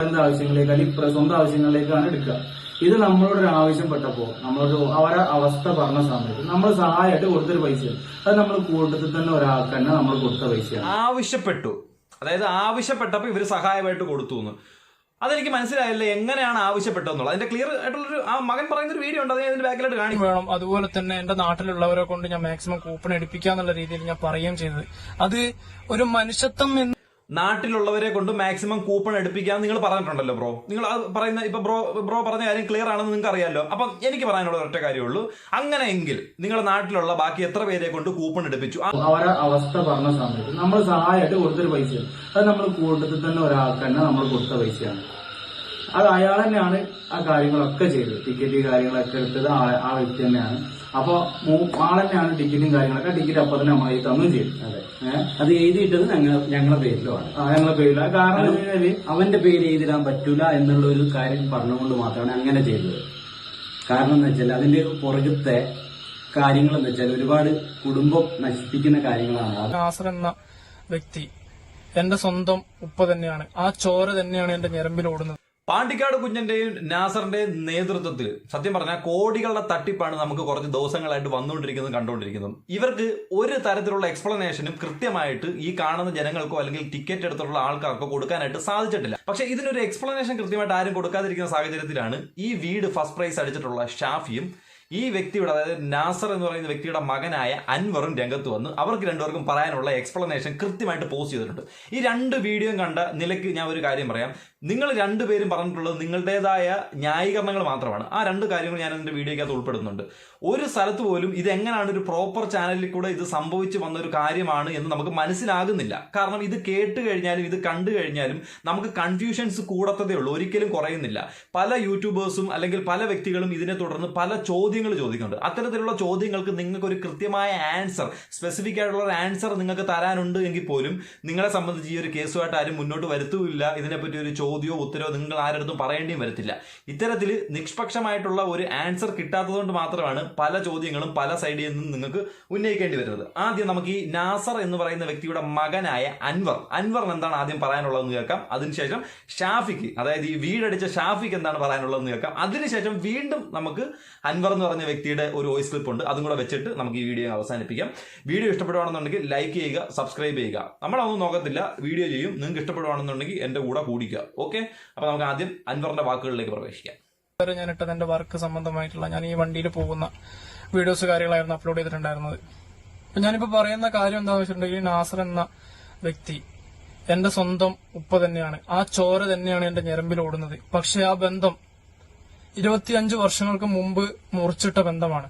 ആവശ്യങ്ങളിലേക്ക് അല്ലെങ്കിൽ സ്വന്തം ആവശ്യങ്ങളിലേക്കാണ് എടുക്കുക. ഇത് നമ്മളോട് ഒരു ആവശ്യപ്പെട്ടപ്പോൾ നമ്മളോട് അവരെ അവസ്ഥ പറഞ്ഞ സമയത്ത് നമ്മൾ സഹായമായിട്ട് കൊടുത്തൊരു പൈസയാണ്. അത് നമ്മൾ കൂട്ടത്തിൽ തന്നെ ഒരാൾക്ക് തന്നെ നമ്മൾ കൊടുത്ത പൈസയാണ്. ആവശ്യപ്പെട്ടു, അതായത് ആവശ്യപ്പെട്ടപ്പോൾ ഇവർ സഹായമായിട്ട് കൊടുത്തു എന്ന്. അതെനിക്ക് മനസ്സിലായില്ല, എങ്ങനെയാണ് ആവശ്യപ്പെട്ടതെന്നുള്ളത്. അതിന്റെ ക്ലിയർ ആയിട്ടുള്ളൊരു ആ മകൻ പറയുന്ന ഒരു വീഡിയോ ഉണ്ട്, അത് ഇതിന്റെ ബാക്കിലായിട്ട് കാണിക്കും വേണം. അതുപോലെ തന്നെ എന്റെ നാട്ടിലുള്ളവരെ കൊണ്ട് ഞാൻ മാക്സിമം കൂപ്പൺ എടുപ്പിക്കാന്നുള്ള രീതിയിൽ ഞാൻ പറയുകയും ചെയ്തത്. അത് ഒരു മനുഷ്യത്വം എന്ന് നാട്ടിലുള്ളവരെ കൊണ്ട് മാക്സിമം കൂപ്പൺ എടുപ്പിക്കാന്ന് നിങ്ങൾ പറഞ്ഞിട്ടുണ്ടല്ലോ ബ്രോ. നിങ്ങൾ അത് പറയുന്ന ഇപ്പൊ ബ്രോ പറഞ്ഞ കാര്യം ക്ലിയർ ആണെന്ന് നിങ്ങൾക്ക് അറിയാമല്ലോ. അപ്പം എനിക്ക് പറയാനുള്ള ഒറ്റ കാര്യമുള്ളൂ, അങ്ങനെയെങ്കിൽ നിങ്ങളുടെ നാട്ടിലുള്ള ബാക്കി എത്ര പേരെ കൊണ്ട് കൂപ്പൺ എടുപ്പിച്ചു? അവരെ അവസ്ഥ പറഞ്ഞ സമയത്ത് നമ്മൾ സഹായമായിട്ട് കൊടുത്തൊരു പൈസയാണ്. അത് നമ്മൾ കൂട്ടത്തിൽ തന്നെ ഒരാൾക്ക് തന്നെ നമ്മൾ കൊടുത്ത പൈസയാണ്. അത് അയാൾ തന്നെയാണ് ആ കാര്യങ്ങളൊക്കെ ചെയ്തത്. ടിക്കറ്റ് കാര്യങ്ങളൊക്കെ എടുത്തത് ആ വ്യക്തി തന്നെയാണ്. അപ്പൊ ആളെന്നെയാണ് ടിക്കറ്റും കാര്യങ്ങളൊക്കെ. ടിക്കറ്റ് അപ്പൊ തന്നെ നമ്മൾ തന്നു ചെയ്തു. അത് എഴുതിയിട്ടത് ഞങ്ങളുടെ പേരിലുമാണ്. ഞങ്ങളുടെ പേരിലാണ്. കാരണം അവന്റെ പേര് എഴുതിടാൻ പറ്റൂല എന്നുള്ള ഒരു കാര്യം പറഞ്ഞുകൊണ്ട് മാത്രമാണ് അങ്ങനെ ചെയ്തത്. കാരണം എന്ന് വെച്ചാൽ അതിന്റെ പുറകത്തെ കാര്യങ്ങൾ എന്ന് വെച്ചാൽ ഒരുപാട് കുടുംബം നശിപ്പിക്കുന്ന കാര്യങ്ങളാണ്. നാസർ എന്ന വ്യക്തി എന്റെ സ്വന്തം ഉപ്പ തന്നെയാണ്. ആ ചോര തന്നെയാണ് എന്റെ ഞരമ്പിൽ ഓടുന്നത്. പാണ്ടിക്കാട് കുഞ്ഞന്റെയും നാസറിന്റെയും നേതൃത്വത്തിൽ സത്യം പറഞ്ഞാൽ കോടികളുടെ തട്ടിപ്പാണ് നമുക്ക് കുറച്ച് ദിവസങ്ങളായിട്ട് വന്നുകൊണ്ടിരിക്കുന്നത്, കണ്ടുകൊണ്ടിരിക്കുന്നത്. ഇവർക്ക് ഒരു തരത്തിലുള്ള എക്സ്പ്ലനേഷനും കൃത്യമായിട്ട് ഈ കാണുന്ന ജനങ്ങൾക്കോ അല്ലെങ്കിൽ ടിക്കറ്റ് എടുത്തിട്ടുള്ള ആൾക്കാർക്കോ കൊടുക്കാനായിട്ട് സാധിച്ചിട്ടില്ല. പക്ഷെ ഇതിനൊരു എക്സ്പ്ലനേഷൻ കൃത്യമായിട്ട് ആരും കൊടുക്കാതിരിക്കുന്ന സാഹചര്യത്തിലാണ് ഈ വീട് ഫസ്റ്റ് പ്രൈസ് അടിച്ചിട്ടുള്ള ഷാഫിയും ഈ വ്യക്തിയുടെ, അതായത് നാസർ എന്ന് പറയുന്ന വ്യക്തിയുടെ മകനായ അൻവറും രംഗത്ത് വന്ന് അവർക്ക് രണ്ടുപേർക്കും പറയാനുള്ള എക്സ്പ്ലനേഷൻ കൃത്യമായിട്ട് പോസ്റ്റ് ചെയ്തിട്ടുണ്ട്. ഈ രണ്ട് വീഡിയോ കണ്ട നിലയ്ക്ക് ഞാൻ ഒരു കാര്യം പറയാം. നിങ്ങൾ രണ്ടുപേരും പറഞ്ഞിട്ടുള്ളത് നിങ്ങളുടേതായ ന്യായീകരണങ്ങൾ മാത്രമാണ്. ആ രണ്ട് കാര്യങ്ങൾ ഞാൻ എൻ്റെ വീഡിയോയ്ക്കകത്ത് ഉൾപ്പെടുന്നുണ്ട്. ഒരു സ്ഥലത്ത് പോലും ഇതെങ്ങനെയാണ് ഒരു പ്രോപ്പർ ചാനലിൽ കൂടെ ഇത് സംഭവിച്ചു വന്ന ഒരു കാര്യമാണ് എന്ന് നമുക്ക് മനസ്സിലാകുന്നില്ല. കാരണം ഇത് കേട്ട് കഴിഞ്ഞാലും ഇത് കണ്ടു കഴിഞ്ഞാലും നമുക്ക് കൺഫ്യൂഷൻസ് കൂടത്തതേ ഉള്ളൂ, ഒരിക്കലും കുറയുന്നില്ല. പല യൂട്യൂബേഴ്സും അല്ലെങ്കിൽ പല വ്യക്തികളും ഇതിനെ തുടർന്ന് പല ചോദ്യങ്ങൾ ചോദിക്കുന്നുണ്ട്. അത്തരത്തിലുള്ള ചോദ്യങ്ങൾക്ക് നിങ്ങൾക്ക് ഒരു കൃത്യമായ ആൻസർ, സ്പെസിഫിക് ആയിട്ടുള്ള ഒരു ആൻസർ നിങ്ങൾക്ക് തരാനുണ്ട് എങ്കിൽ പോലും നിങ്ങളെ സംബന്ധിച്ച് ഈ ഒരു കേസുമായിട്ട് ആരും മുന്നോട്ട് വരുത്തുമില്ല. ഇതിനെപ്പറ്റി ഒരു ചോദ്യമോ ഉത്തരവോ നിങ്ങൾ ആരടുത്തും പറയേണ്ടിയും വരത്തില്ല. ഇത്തരത്തിൽ നിഷ്പക്ഷമായിട്ടുള്ള ഒരു ആൻസർ കിട്ടാത്തതുകൊണ്ട് മാത്രമാണ് പല ചോദ്യങ്ങളും പല സൈഡിൽ നിന്നും നിങ്ങൾക്ക് ഉന്നയിക്കേണ്ടി വരുന്നത്. ആദ്യം നമുക്ക് ഈ നാസർ എന്ന് പറയുന്ന വ്യക്തിയുടെ മകനായ അൻവറിന് എന്താണ് ആദ്യം പറയാനുള്ളതെന്ന് കേൾക്കാം. അതിനുശേഷം ഷാഫിക്ക്, അതായത് ഈ വീടടിച്ച ഷാഫിക്ക് എന്താണ് പറയാനുള്ളതെന്ന് കേൾക്കാം. അതിനുശേഷം വീണ്ടും നമുക്ക് അൻവർ എന്ന് പറഞ്ഞ വ്യക്തിയുടെ ഒരു വോയിസ് ക്ലിപ്പ് ഉണ്ട്, അതും കൂടെ വെച്ചിട്ട് നമുക്ക് ഈ വീഡിയോ അവസാനിപ്പിക്കാം. വീഡിയോ ഇഷ്ടപ്പെടുവാണെന്നുണ്ടെങ്കിൽ ലൈക്ക് ചെയ്യുക, സബ്സ്ക്രൈബ് ചെയ്യുക. നമ്മളതൊന്നും നോക്കത്തില്ല, വീഡിയോ ചെയ്യും. നിങ്ങൾക്ക് ഇഷ്ടപ്പെടുവാണെന്നുണ്ടെങ്കിൽ എന്റെ കൂടെ കൂടിക്കുക. ഓക്കെ, അപ്പൊ നമുക്ക് ആദ്യം അൻവറിന്റെ വാക്കുകളിലേക്ക് പ്രവേശിക്കാം. ഞാൻ ഇട്ടത് എന്റെ വർക്ക് സംബന്ധമായിട്ടുള്ള, ഞാൻ ഈ വണ്ടിയിൽ പോകുന്ന വീഡിയോസ് കാര്യങ്ങളായിരുന്നു അപ്ലോഡ് ചെയ്തിട്ടുണ്ടായിരുന്നത്. അപ്പൊ ഞാനിപ്പോ പറയുന്ന കാര്യം എന്താണെന്ന് വെച്ചിട്ടുണ്ടെങ്കിൽ, നാസർ എന്ന വ്യക്തി എന്റെ സ്വന്തം ഉപ്പ തന്നെയാണ്. ആ ചോര തന്നെയാണ് എന്റെ ഞരമ്പിൽ ഓടുന്നത്. പക്ഷെ ആ ബന്ധം 25 വർഷങ്ങൾക്ക് മുമ്പ് മുറിച്ചിട്ട ബന്ധമാണ്.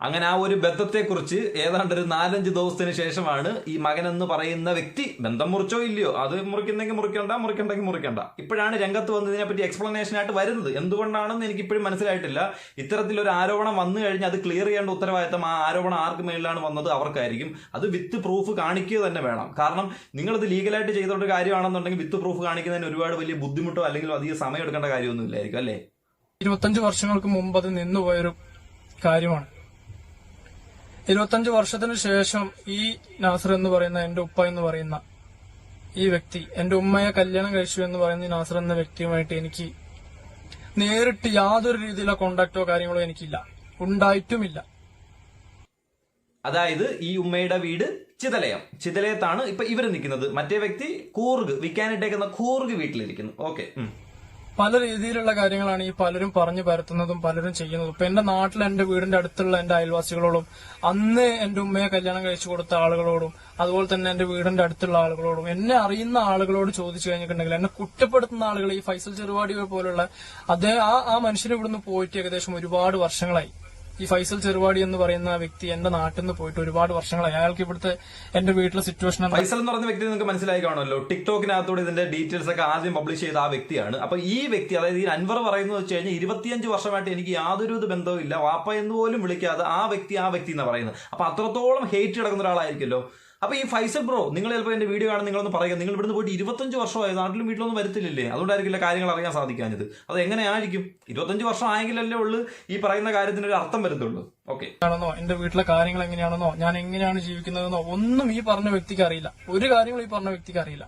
അങ്ങനെ ആ ഒരു ബന്ധത്തെക്കുറിച്ച് ഏതാണ്ട് ഒരു 4-5 ദിവസത്തിന് ശേഷമാണ് ഈ മകൻ എന്ന് പറയുന്ന വ്യക്തി, ബന്ധം മുറിച്ചോ ഇല്ലയോ, അത് മുറിക്കുന്നെങ്കിൽ മുറിക്കണ്ടെങ്കിൽ മുറിക്കണ്ട, ഇപ്പോഴാണ് രംഗത്ത് വന്നതിനെ പറ്റി എക്സ്പ്ലനേഷൻ ആയിട്ട് വരുന്നത്. എന്തുകൊണ്ടാണെന്ന് എനിക്ക് ഇപ്പോഴും മനസ്സിലായിട്ടില്ല. ഇത്തരത്തിലൊരു ആരോപണം വന്നു കഴിഞ്ഞാൽ അത് ക്ലിയർ ചെയ്യേണ്ട ഉത്തരവാദിത്തം ആ ആരോപണം ആർക്ക് മേലിലാണ് വന്നത് അവർക്കായിരിക്കും. അത് വിത്ത് പ്രൂഫ് കാണിക്കുക തന്നെ വേണം. കാരണം നിങ്ങളിത് ലീഗലായിട്ട് ചെയ്തോണ്ട് കാര്യമാണെന്നുണ്ടെങ്കിൽ വിത്ത് പ്രൂഫ് കാണിക്കുന്നതിന് ഒരുപാട് വലിയ ബുദ്ധിമുട്ടോ അല്ലെങ്കിൽ അധികം സമയം എടുക്കേണ്ട കാര്യമൊന്നും ഇല്ലായിരിക്കും, അല്ലേ? 25 വർഷങ്ങൾക്ക് മുമ്പ് അത് നിന്നുപോയൊരു കാര്യമാണ്. 25 വർഷത്തിന് ശേഷം ഈ നാസർ എന്ന് പറയുന്ന, എന്റെ ഉപ്പ എന്ന് പറയുന്ന ഈ വ്യക്തി, എന്റെ ഉമ്മയെ കല്യാണം കഴിച്ചു എന്ന് പറയുന്ന ഈ നാസർ എന്ന വ്യക്തിയുമായിട്ട് എനിക്ക് നേരിട്ട് യാതൊരു രീതിയിലുള്ള കോണ്ടാക്ടോ കാര്യങ്ങളോ എനിക്കില്ല, ഉണ്ടായിട്ടുമില്ല. അതായത് ഈ ഉമ്മയുടെ വീട് ചിതലയത്താണ് ഇപ്പൊ ഇവര് നിൽക്കുന്നത്. മറ്റേ വ്യക്തി കൂർഗ്, വിൽക്കാനിട്ടേക്കുന്ന കൂർഗ് വീട്ടിലിരിക്കുന്നു. ഓക്കെ, പല രീതിയിലുള്ള കാര്യങ്ങളാണ് ഈ പലരും പറഞ്ഞു പരത്തുന്നതും പലരും ചെയ്യുന്നതും. ഇപ്പൊ എന്റെ നാട്ടിൽ, എന്റെ വീടിന്റെ അടുത്തുള്ള എന്റെ അയൽവാസികളോടും, അന്ന് എന്റെ ഉമ്മയെ കല്യാണം കഴിച്ചു കൊടുത്ത ആളുകളോടും, അതുപോലെ തന്നെ എന്റെ വീടിന്റെ അടുത്തുള്ള ആളുകളോടും, എന്നെ അറിയുന്ന ആളുകളോട് ചോദിച്ചു കഴിഞ്ഞിട്ടുണ്ടെങ്കിൽ എന്നെ കുറ്റപ്പെടുത്തുന്ന ആളുകൾ, ഈ ഫൈസൽ ചെറുവാടി പോലുള്ള ആ മനുഷ്യനെ ഇവിടുന്ന് പോയിട്ട് ഏകദേശം ഒരുപാട് വർഷങ്ങളായി. ഈ ഫൈസൽ ചെറുവാടി എന്ന് പറയുന്ന വ്യക്തി എന്റെ നാട്ടിൽ നിന്ന് പോയിട്ട് ഒരുപാട് വർഷങ്ങളായി. അയാൾക്ക് ഇവിടുത്തെ എന്റെ വീട്ടിലെ സിറ്റുവേഷൻ, ഫൈസൽ എന്ന് പറയുന്ന വ്യക്തി നിങ്ങൾക്ക് മനസ്സിലായി കാണുമല്ലോ. ടിക്ടോക്കിനകത്തൂടെ ഇതിന്റെ ഡീറ്റെയിൽസ് ഒക്കെ ആദ്യം പബ്ലിഷ് ചെയ്ത ആ വ്യക്തിയാണ്. അപ്പൊ ഈ വ്യക്തി, അതായത് ഈ അൻവർ പറയുന്നത് വെച്ച് കഴിഞ്ഞാൽ 25 വർഷമായിട്ട് എനിക്ക് യാതൊരു ബന്ധവും ഇല്ല, വാപ്പ എന്ന് പോലും വിളിക്കാതെ ആ വ്യക്തി എന്ന് പറയുന്നത്. അപ്പൊ അത്രത്തോളം ഹേറ്റ് കിടക്കുന്ന ഒരാളായിരിക്കുമല്ലോ. അപ്പൊ ഈ ഫൈസൽ ബ്രോ, നിങ്ങൾ ചിലപ്പോൾ എന്റെ വീഡിയോ കാണുന്ന നിങ്ങളൊന്ന് പറയുക, നിങ്ങൾ ഇവിടുന്ന് പോയിട്ട് 25 വർഷമായി, നാട്ടിലും വീട്ടിലൊന്നും വരത്തില്ലേ? അതുകൊണ്ടായിരിക്കില്ല കാര്യങ്ങൾ അറിയാൻ സാധിക്കാഞ്ഞത്. അത് എങ്ങനെയായിരിക്കും? 25 വർഷം ആയെങ്കിലല്ലേ ഉള്ളൂ ഈ പറയുന്ന കാര്യത്തിന് ഒരു അർത്ഥം വരുന്നുള്ളൂ. ഓക്കെ, ആണെന്നോ എന്റെ വീട്ടിലെ കാര്യങ്ങൾ എങ്ങനെയാണെന്നോ ഞാൻ എങ്ങനെയാണ് ജീവിക്കുന്നതെന്നോ ഒന്നും ഈ പറഞ്ഞ വ്യക്തിക്ക് അറിയില്ല. ഒരു കാര്യങ്ങളും ഈ പറഞ്ഞ വ്യക്തിക്ക് അറിയില്ല.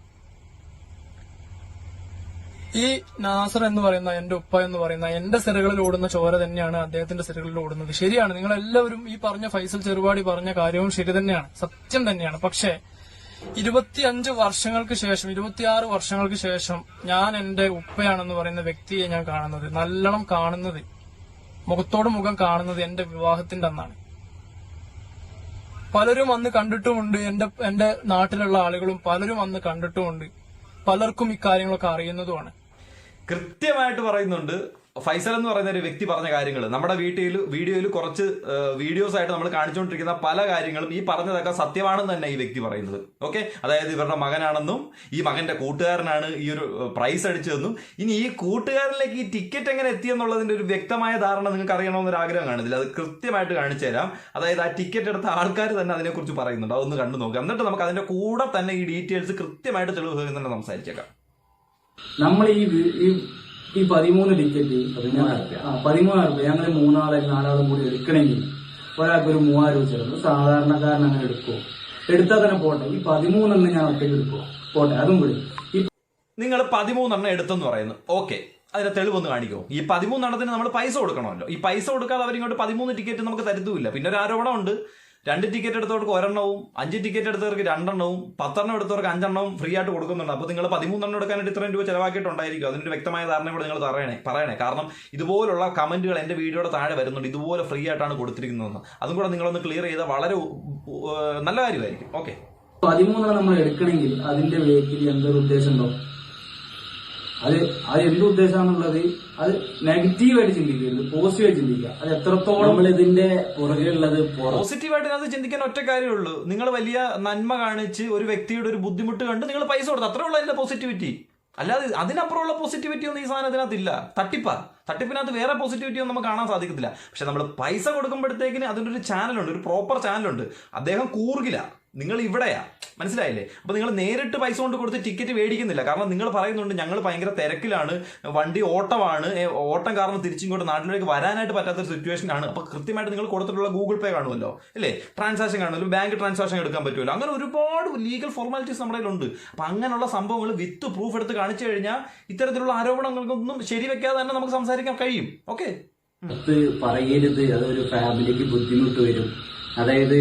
ഈ നാസർ എന്ന് പറയുന്ന എന്റെ ഉപ്പ എന്ന് പറയുന്ന എന്റെ സിരകളിൽ ഓടുന്ന ചോര തന്നെയാണ് അദ്ദേഹത്തിന്റെ സിരകളിൽ ഓടുന്നത്. ശരിയാണ്, നിങ്ങൾ എല്ലാവരും ഈ പറഞ്ഞ ഫൈസൽ ചെറുപാടി പറഞ്ഞ കാര്യവും ശരി തന്നെയാണ്, സത്യം തന്നെയാണ്. പക്ഷേ 25 വർഷങ്ങൾക്ക് ശേഷം 26 വർഷങ്ങൾക്ക് ശേഷം ഞാൻ എന്റെ ഉപ്പയാണെന്ന് പറയുന്ന വ്യക്തിയെ ഞാൻ കാണുന്നത്, നല്ലോണം കാണുന്നത്, മുഖത്തോട് മുഖം കാണുന്നത് എന്റെ വിവാഹത്തിന്റെ അന്നാണ്. പലരും അന്ന് കണ്ടിട്ടുമുണ്ട്, എന്റെ നാട്ടിലുള്ള ആളുകളും പലരും അന്ന് കണ്ടിട്ടുമുണ്ട്. പലർക്കും ഇക്കാര്യങ്ങളൊക്കെ അറിയുന്നതുമാണ്. കൃത്യമായിട്ട് പറയുന്നുണ്ട്. ഫൈസൽ എന്ന് പറയുന്ന ഒരു വ്യക്തി പറഞ്ഞ കാര്യങ്ങൾ നമ്മുടെ വീഡിയോയിൽ കുറച്ച് വീഡിയോസ് ആയിട്ട് നമ്മൾ കാണിച്ചുകൊണ്ടിരിക്കുന്ന പല കാര്യങ്ങളും ഈ പറഞ്ഞതൊക്കെ സത്യമാണെന്ന് തന്നെ ഈ വ്യക്തി പറയുന്നത്. ഓക്കെ, അതായത് ഇവരുടെ മകനാണെന്നും ഈ മകന്റെ കൂട്ടുകാരനാണ് ഈ ഒരു പ്രൈസ് അടിച്ചതെന്നും ഇനി ഈ കൂട്ടുകാരനിലേക്ക് ഈ ടിക്കറ്റ് എങ്ങനെ എത്തിയെന്നുള്ളതിന്റെ ഒരു വ്യക്തമായ ധാരണ നിങ്ങൾക്ക് അറിയണമെന്നൊരു ആഗ്രഹം കാണുന്നില്ല. അത് കൃത്യമായിട്ട് കാണിച്ചു തരാം. അതായത് ആ ടിക്കറ്റ് എടുത്ത ആൾക്കാർ തന്നെ അതിനെക്കുറിച്ച് പറയുന്നുണ്ട്. അതൊന്ന് കണ്ടു നോക്കാം. എന്നിട്ട് നമുക്ക് അതിന്റെ കൂടെ തന്നെ ഈ ഡീറ്റെയിൽസ് കൃത്യമായിട്ട് തെളിവ് തന്നെ സംസാരിച്ചേക്കാം. നമ്മൾ ഈ 13 ടിക്കറ്റ് 13,000 രൂപ ഞങ്ങൾ 3-4 കൂടി എടുക്കണമെങ്കിൽ ഒരാൾക്ക് ഒരു 3,000 രൂപ ചെലവ്. സാധാരണക്കാരൻ അങ്ങനെ എടുക്കുമോ? എടുത്താൽ തന്നെ പോട്ടെ, ഈ 13 ഞാൻ ഒറ്റയ്ക്ക് എടുക്കുമോ? പോട്ടെ, അതും കൂടി. നിങ്ങൾ 13 എടുത്തെന്ന് പറയുന്നു. ഓക്കെ, അതിന്റെ തെളിവൊന്ന് കാണിക്കുമോ? ഈ 13 നമ്മൾ പൈസ കൊടുക്കണമല്ലോ. ഈ പൈസ കൊടുക്കാതെ അവരിങ്ങോട്ട് 13 ടിക്കറ്റ് നമുക്ക് തരുത്തുമില്ല. പിന്നെ ഒരു ആരോപണമുണ്ട്, 2 ടിക്കറ്റ് എടുത്തവർക്ക് 1 5 ടിക്കറ്റ് എടുത്തവർക്ക് 2 10 എടുത്തവർക്ക് 5 ഫ്രീ ആയിട്ട് കൊടുക്കുന്നുണ്ട്. അപ്പോൾ നിങ്ങൾ 13 എടുക്കാനായിട്ട് ഇത്രയും രൂപ ചെലവാക്കിയിട്ടുണ്ടായിരിക്കും. അതിന്റെ വ്യക്തമായ ധാരണ കൂടെ നിങ്ങൾ പറയണേ. കാരണം ഇതുപോലുള്ള കമന്റുകൾ എന്റെ വീഡിയോയുടെ താഴെ വരുന്നുണ്ട്, ഇതുപോലെ ഫ്രീ ആയിട്ടാണ് കൊടുത്തിരിക്കുന്നതെന്ന്. അതും കൂടെ നിങ്ങളൊന്ന് ക്ലിയർ ചെയ്താൽ വളരെ നല്ല കാര്യമായിരിക്കും. ഓക്കെ, 13 നമ്മൾ എടുക്കണമെങ്കിൽ അതിന്റെ വേക്കിൽ എന്തൊരു ഉദ്ദേശം ഉണ്ടോ? അത് എന്ത് ഉദ്ദേശമാണുള്ളത്? അത് നെഗറ്റീവായിട്ട് ചിന്തിക്കരുത്, പോസിറ്റീവായിട്ട് ചിന്തിക്കുക. അത് എത്രത്തോളം നമ്മൾ ഇതിന്റെ പുറകെയുള്ളത് പോസിറ്റീവായിട്ട് അത് ചിന്തിക്കാൻ ഒറ്റ കാര്യമുള്ളൂ. നിങ്ങൾ വലിയ നന്മ കാണിച്ച് ഒരു വ്യക്തിയുടെ ഒരു ബുദ്ധിമുട്ട് കണ്ട് നിങ്ങൾ പൈസ കൊടുത്തു, അത്രേ ഉള്ളൂ അതിന്റെ പോസിറ്റിവിറ്റി. അല്ലാതെ അതിനപ്പുറമുള്ള പോസിറ്റിവിറ്റി ഒന്നും ഈ സാധനത്തിനകത്ത് ഇല്ല. തട്ടിപ്പിനകത്ത് വേറെ പോസിറ്റിവിറ്റി ഒന്നും നമുക്ക് കാണാൻ സാധിക്കത്തില്ല. പക്ഷെ നമ്മൾ പൈസ കൊടുക്കുമ്പോഴത്തേക്കിന് അതിൻ്റെ ഒരു ചാനലുണ്ട്, ഒരു പ്രോപ്പർ ചാനലുണ്ട്. അദ്ദേഹം കൂർഗില്ല, നിങ്ങൾ ഇവിടെയാ, മനസ്സിലായില്ലേ? അപ്പൊ നിങ്ങൾ നേരിട്ട് പൈസ കൊണ്ട് കൊടുത്ത് ടിക്കറ്റ് മേടിക്കുന്നില്ല. കാരണം നിങ്ങൾ പറയുന്നുണ്ട് ഞങ്ങൾ ഭയങ്കര തിരക്കിലാണ്, വണ്ടി ഓട്ടമാണ്, ഓട്ടം കാരണം തിരിച്ചിങ്ങോട്ട് നാട്ടിലേക്ക് വരാനായിട്ട് പറ്റാത്തൊരു സിറ്റുവേഷൻ ആണ്. അപ്പൊ കൃത്യമായിട്ട് നിങ്ങൾ കൊടുത്തിട്ടുള്ള ഗൂഗിൾ പേ കാണുമല്ലോ, അല്ലേ? ട്രാൻസാക്ഷൻ കാണുമല്ലോ, ബാങ്ക് ട്രാൻസാക്ഷൻ എടുക്കാൻ പറ്റുമല്ലോ. അങ്ങനെ ഒരുപാട് ലീഗൽ ഫോർമാലിറ്റീസ് നമ്മുടെ കയ്യിലുണ്ട്. അപ്പൊ അങ്ങനെയുള്ള സംഭവങ്ങൾ വിത്ത് പ്രൂഫ് എടുത്ത് കാണിച്ചു കഴിഞ്ഞാൽ ഇത്തരത്തിലുള്ള ആരോപണങ്ങൾക്കൊന്നും ശരിവെക്കാതെ തന്നെ നമുക്ക് സംസാരിക്കാൻ കഴിയും. ഓക്കെ, പറയരുത്, അതൊരു ഫാമിലിക്ക് ബുദ്ധിമുട്ട് വരും. അതായത്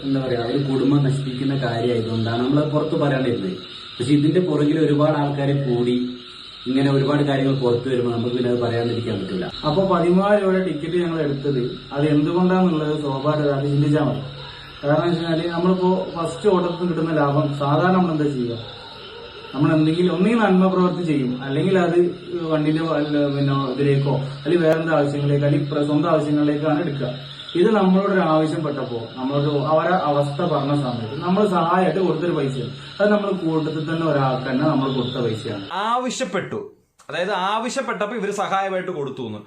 എന്താ പറയാ, ഒരു കുടുംബം നശിപ്പിക്കുന്ന കാര്യമായതുകൊണ്ടാണ് നമ്മൾ പുറത്ത് പറയാണ്ടിരുന്നത്. പക്ഷെ ഇതിന്റെ പുറകിൽ ഒരുപാട് ആൾക്കാരെ കൂടി ഇങ്ങനെ ഒരുപാട് കാര്യങ്ങൾ പുറത്തു വരുമ്പോൾ നമുക്ക് പിന്നെ അത് പറയാതിരിക്കാൻ പറ്റില്ല. അപ്പൊ 14 രൂപയുടെ ടിക്കറ്റ് ഞങ്ങൾ എടുത്തത് അത് എന്തുകൊണ്ടാണെന്നുള്ളത് സ്വാഭാവികമായിട്ട് ചിന്തിച്ചാൽ മതി. കാരണം എന്ന് വെച്ചാൽ നമ്മളിപ്പോ ഫസ്റ്റ് ഓട്ടത്തിൽ കിട്ടുന്ന ലാഭം സാധാരണ നമ്മൾ എന്താ ചെയ്യുക? നമ്മൾ എന്തെങ്കിലും ഒന്നെങ്കിൽ നന്മ പ്രവൃത്തി ചെയ്യും, അല്ലെങ്കിൽ അത് വണ്ടിന്റെ പിന്നെ ഇതിലേക്കോ അല്ലെങ്കിൽ വേറെന്താ ആവശ്യങ്ങളിലേക്കോ അല്ലെങ്കിൽ സ്വന്തം ആവശ്യങ്ങളിലേക്കാണ് എടുക്കുക. ഇത് നമ്മളോട് ഒരു ആവശ്യപ്പെട്ടപ്പോ നമ്മളോട് അവരെ അവസ്ഥ പറഞ്ഞ സമയത്ത് നമ്മൾ സഹായമായിട്ട് കൊടുത്തൊരു പൈസയാണ്. അത് നമ്മൾ കൂട്ടത്തിൽ തന്നെ ഒരാൾക്ക് തന്നെ നമ്മൾ കൊടുത്ത പൈസയാണ്. ആവശ്യപ്പെട്ടപ്പോ ഇവര് സഹായമായിട്ട് കൊടുത്തു എന്ന്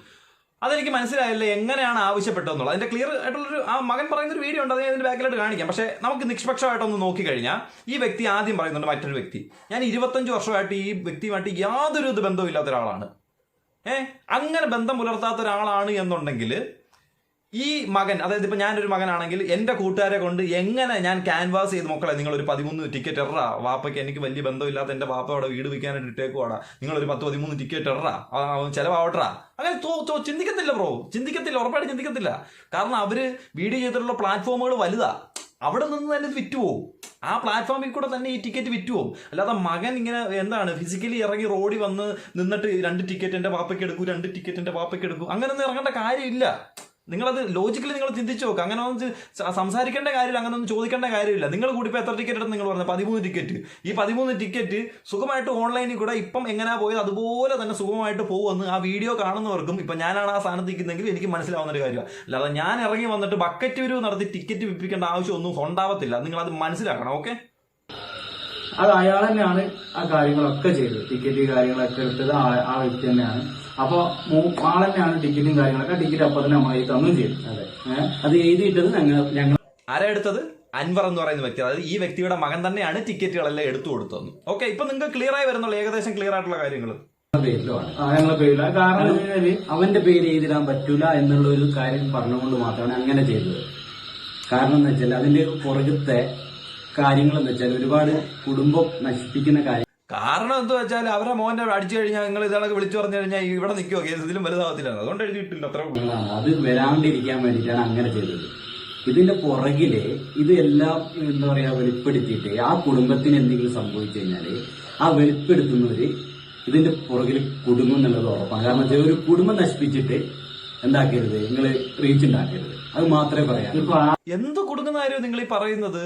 അതെനിക്ക് മനസ്സിലായില്ല. എങ്ങനെയാണ് ആവശ്യപ്പെട്ടതെന്നുള്ളത് അതിന്റെ ക്ലിയർ ആയിട്ടുള്ളൊരു ആ മകൻ പറയുന്നൊരു വീഡിയോ ഉണ്ട്, അത് ഞാൻ ഇതിന്റെ ബാക്കിലായിട്ട് കാണിക്കാം. പക്ഷെ നമുക്ക് നിഷ്പക്ഷമായിട്ടൊന്ന് നോക്കിക്കഴിഞ്ഞാൽ ഈ വ്യക്തി ആദ്യം പറയുന്നുണ്ട്, മറ്റൊരു വ്യക്തി, ഞാൻ 25 വർഷമായിട്ട് ഈ വ്യക്തിയുമായിട്ട് യാതൊരു ബന്ധവും ഇല്ലാത്ത ഒരാളാണ്. അങ്ങനെ ബന്ധം പുലർത്താത്ത ഒരാളാണ് എന്നുണ്ടെങ്കിൽ ഈ മകൻ, അതായത് ഇപ്പൊ ഞാനൊരു മകനാണെങ്കിൽ എന്റെ കൂട്ടുകാരെ കൊണ്ട് എങ്ങനെ ഞാൻ ക്യാൻവാസ് ചെയ്ത് മക്കളെ നിങ്ങളൊരു 13 ടിക്കറ്റ് എറാ, വാപ്പയ്ക്ക് എനിക്ക് വലിയ ബന്ധമില്ലാത്ത എന്റെ വാപ്പ അവിടെ വീട് വിൽക്കാനായിട്ട് ഇട്ടേക്കുവാടാ, നിങ്ങളൊരു 10-13 ടിക്കറ്റ് എറാ, ചെലവാവട്ടാ, അങ്ങനെ ചിന്തിക്കത്തില്ല ബ്രോ, ഉറപ്പായിട്ട് ചിന്തിക്കത്തില്ല. കാരണം അവര് വീഡിയോ ചെയ്തിട്ടുള്ള പ്ലാറ്റ്ഫോമുകൾ വലുതാ, അവിടെ നിന്ന് തന്നെ വിറ്റുപോകും. ആ പ്ലാറ്റ്ഫോമിൽ കൂടെ തന്നെ ഈ ടിക്കറ്റ് വിറ്റുപോകും. അല്ലാതെ മകൻ ഇങ്ങനെ എന്താണ് ഫിസിക്കലി ഇറങ്ങി റോഡിൽ വന്ന് നിന്നിട്ട് 2 ടിക്കറ്റ് എന്റെ വാപ്പയ്ക്ക് എടുക്കൂ, 2 ടിക്കറ്റ് എന്റെ വാപ്പയ്ക്ക് എടുക്കൂ, അങ്ങനെയൊന്നും ഇറങ്ങേണ്ട കാര്യമില്ല. നിങ്ങളത് ലോജിക്കലി നിങ്ങൾ ചിന്തിച്ചു നോക്കുക. അങ്ങനെ ഒന്നും സംസാരിക്കേണ്ട കാര്യമില്ല, അങ്ങനെ ഒന്നും ചോദിക്കേണ്ട കാര്യമില്ല. നിങ്ങൾ കൂടി ഇപ്പോൾ എത്ര ടിക്കറ്റ് എടുത്ത് നിങ്ങൾ പറഞ്ഞത് 13 ടിക്കറ്റ്. ഈ 13 ടിക്കറ്റ് സുഖമായിട്ട് ഓൺലൈനിൽ കൂടെ ഇപ്പം എങ്ങനെയാ പോയത് അതുപോലെ തന്നെ സുഖമായിട്ട് പോകുമെന്ന് ആ വീഡിയോ കാണുന്നവർക്കും ഇപ്പം ഞാനാണ് ആ സ്ഥാനത്ത് നിൽക്കുന്നെങ്കിൽ എനിക്ക് മനസ്സിലാവുന്ന ഒരു കാര്യമാണ്. അല്ലാതെ ഞാൻ ഇറങ്ങി വന്നിട്ട് ബക്കറ്റ് വിരിവ് നടത്തി ടിക്കറ്റ് വിൽപ്പിക്കേണ്ട ആവശ്യമൊന്നും ഉണ്ടാവത്തില്ല. നിങ്ങളത് മനസ്സിലാക്കണം. ഓക്കെ, അത് അയാൾ തന്നെയാണ് ആ കാര്യങ്ങളൊക്കെ ചെയ്തത്. ടിക്കറ്റ് കാര്യങ്ങളൊക്കെ എടുത്തത് ആ വ്യക്തി തന്നെയാണ്. അപ്പൊ ആളെന്നെയാണ് ടിക്കറ്റും കാര്യങ്ങളൊക്കെ ടിക്കറ്റ് അപ്പൊ തന്നെ നമ്മൾ തന്നും ചെയ്തു. അത് എഴുതിയിട്ടത് ഞങ്ങൾ ആരാ എടുത്തത്? അൻവർ എന്ന് പറയുന്ന വ്യക്തി, അതായത് ഈ വ്യക്തിയുടെ മകൻ തന്നെയാണ് ടിക്കറ്റുകളെല്ലാം എടുത്തു കൊടുത്തത്. ഓക്കെ, ഇപ്പൊ നിങ്ങൾക്ക് ക്ലിയർ ആയി വരുന്നുള്ളൂ, ഏകദേശം ക്ലിയർ ആയിട്ടുള്ള കാര്യങ്ങൾ. ഞങ്ങളുടെ പേരിലാണ്. കാരണം അവന്റെ പേര് എഴുതിടാൻ പറ്റൂല എന്നുള്ള ഒരു കാര്യം പറഞ്ഞുകൊണ്ട് മാത്രമാണ് അങ്ങനെ ചെയ്തത്. കാരണം എന്ന് വെച്ചാൽ അതിന്റെ പുറകത്തെ കാര്യങ്ങൾ എന്ന് വെച്ചാൽ ഒരുപാട് കുടുംബം നശിപ്പിക്കുന്ന കാര്യം. കാരണം എന്താ വെച്ചാൽ അവരെ മോന്റെ അടിച്ചു കഴിഞ്ഞാൽ നിങ്ങൾ ഇതാളൊക്കെ വിളിച്ചു പറഞ്ഞു കഴിഞ്ഞാൽ ഇവിടെ നിൽക്കുമോ കേസ് ഇതിലും വലുതാവത്തില്ല, അതുകൊണ്ട് എഴുതിയിട്ടില്ല അത്ര. അത് വരാണ്ടിരിക്കാൻ വേണ്ടിയിട്ടാണ് അങ്ങനെ ചെയ്തത്. ഇതിന്റെ പുറകില് ഇത് എല്ലാം എന്താ പറയാ വെളിപ്പെടുത്തിയിട്ട് ആ കുടുംബത്തിന് എന്തെങ്കിലും സംഭവിച്ചു കഴിഞ്ഞാല് ആ വെളിപ്പെടുത്തുന്നവര് ഇതിന്റെ പുറകിൽ കുടുംബം എന്നുള്ളത് ഉറപ്പാണ്. കാരണം വെച്ചാൽ ഒരു കുടുംബം നശിപ്പിച്ചിട്ട് എന്താക്കരുത്, നിങ്ങൾ റീച്ച് ഉണ്ടാക്കരുത്. അത് മാത്രമേ പറയാം. ഇപ്പൊ എന്ത് കുടുങ്ങുന്ന കാര്യം നിങ്ങൾ ഈ പറയുന്നത്?